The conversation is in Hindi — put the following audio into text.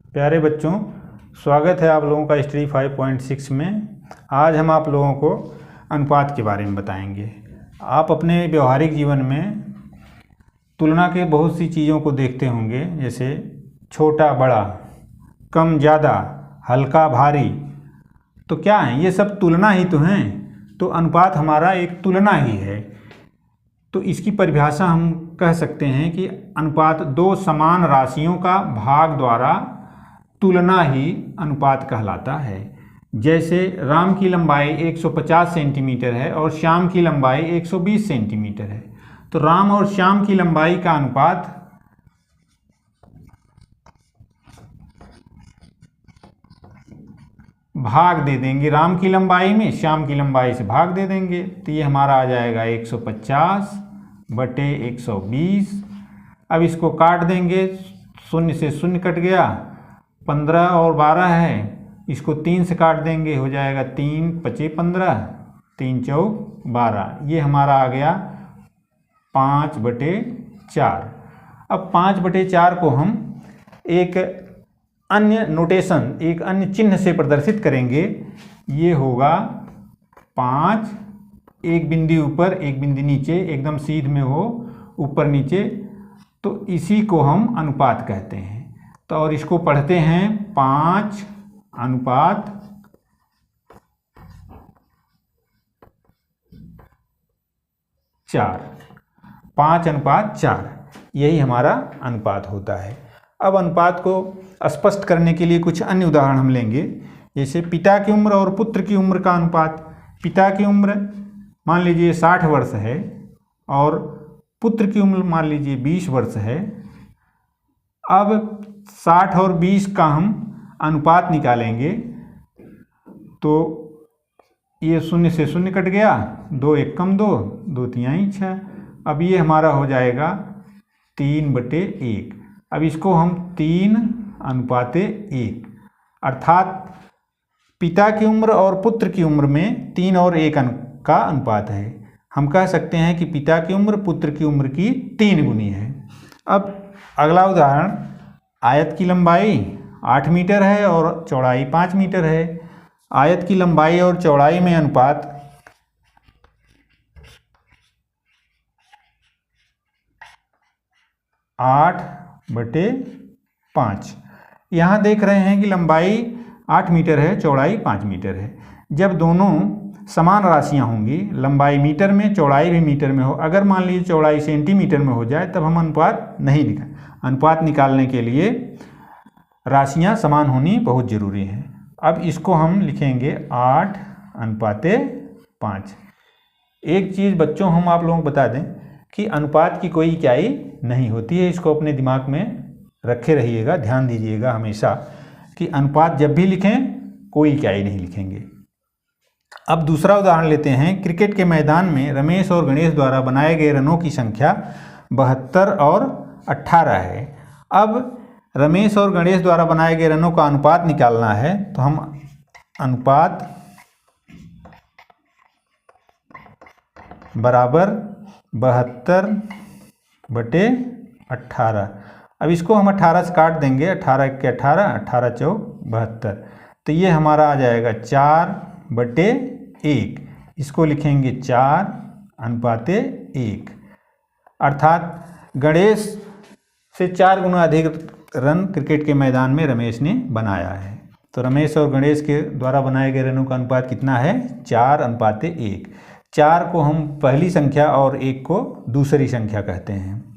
प्यारे बच्चों, स्वागत है आप लोगों का हिस्ट्री 5.6 में। आज हम आप लोगों को अनुपात के बारे में बताएंगे। आप अपने व्यवहारिक जीवन में तुलना के बहुत सी चीज़ों को देखते होंगे, जैसे छोटा बड़ा, कम ज़्यादा, हल्का भारी। तो क्या है, ये सब तुलना ही तो हैं। तो अनुपात हमारा एक तुलना ही है। तो इसकी परिभाषा हम कह सकते हैं कि अनुपात दो समान राशियों का भाग द्वारा तुलना ही अनुपात कहलाता है। जैसे राम की लंबाई 150 सेंटीमीटर है और श्याम की लंबाई 120 सेंटीमीटर है, तो राम और श्याम की लंबाई का अनुपात भाग दे देंगे, राम की लंबाई में श्याम की लंबाई से भाग दे देंगे। तो ये हमारा आ जाएगा 150 बटे 120। अब इसको काट देंगे, शून्य से शून्य कट गया, 15 और 12 है, इसको 3 से काट देंगे, हो जाएगा 3 पचे 15, 3 चौक 12। ये हमारा आ गया 5 बटे 4। अब 5 बटे 4 को हम एक अन्य नोटेशन, एक अन्य चिन्ह से प्रदर्शित करेंगे। ये होगा 5, एक बिंदु ऊपर एक बिंदु नीचे, एकदम सीध में हो, ऊपर नीचे, तो इसी को हम अनुपात कहते हैं। तो और इसको पढ़ते हैं 5 अनुपात 4। 5 अनुपात 4, यही हमारा अनुपात होता है। अब अनुपात को स्पष्ट करने के लिए कुछ अन्य उदाहरण हम लेंगे, जैसे पिता की उम्र और पुत्र की उम्र का अनुपात। पिता की उम्र मान लीजिए 60 वर्ष है और पुत्र की उम्र मान लीजिए 20 वर्ष है। अब 60 और 20 का हम अनुपात निकालेंगे, तो ये शून्य से शून्य कट गया, 2 एक कम 2, 2 तिहाई 6। अब ये हमारा हो जाएगा 3 बटे 1। अब इसको हम 3 अनुपाते 1, अर्थात पिता की उम्र और पुत्र की उम्र में 3 और 1 का अनुपात है। हम कह सकते हैं कि पिता की उम्र पुत्र की उम्र की 3 गुनी है। अब अगला उदाहरण, आयत की लंबाई 8 मीटर है और चौड़ाई 5 मीटर है। आयत की लंबाई और चौड़ाई में अनुपात 8 बटे 5। यहाँ देख रहे हैं कि लंबाई 8 मीटर है, चौड़ाई 5 मीटर है। जब दोनों समान राशियाँ होंगी, लंबाई मीटर में, चौड़ाई भी मीटर में हो, अगर मान लीजिए चौड़ाई सेंटीमीटर में हो जाए, तब हम अनुपात नहीं निकाल। अनुपात निकालने के लिए राशियाँ समान होनी बहुत ज़रूरी है। अब इसको हम लिखेंगे 8 अनुपाते 5। एक चीज़ बच्चों हम आप लोगों को बता दें कि अनुपात की कोई इकाई नहीं होती है। इसको अपने दिमाग में रखे रहिएगा, ध्यान दीजिएगा हमेशा कि अनुपात जब भी लिखें कोई इकाई नहीं लिखेंगे। अब दूसरा उदाहरण लेते हैं। क्रिकेट के मैदान में रमेश और गणेश द्वारा बनाए गए रनों की संख्या 72 और 18 है। अब रमेश और गणेश द्वारा बनाए गए रनों का अनुपात निकालना है, तो हम अनुपात बराबर 72 बटे 18। अब इसको हम 18 से काट देंगे, 18 के 18, 18 चौक 72। तो ये हमारा आ जाएगा 4 बटे 1। इसको लिखेंगे 4 अनुपाते 1, अर्थात गणेश से 4 गुना अधिक रन क्रिकेट के मैदान में रमेश ने बनाया है। तो रमेश और गणेश के द्वारा बनाए गए रनों का अनुपात कितना है? 4 अनुपाते 1। 4 को हम पहली संख्या और 1 को दूसरी संख्या कहते हैं।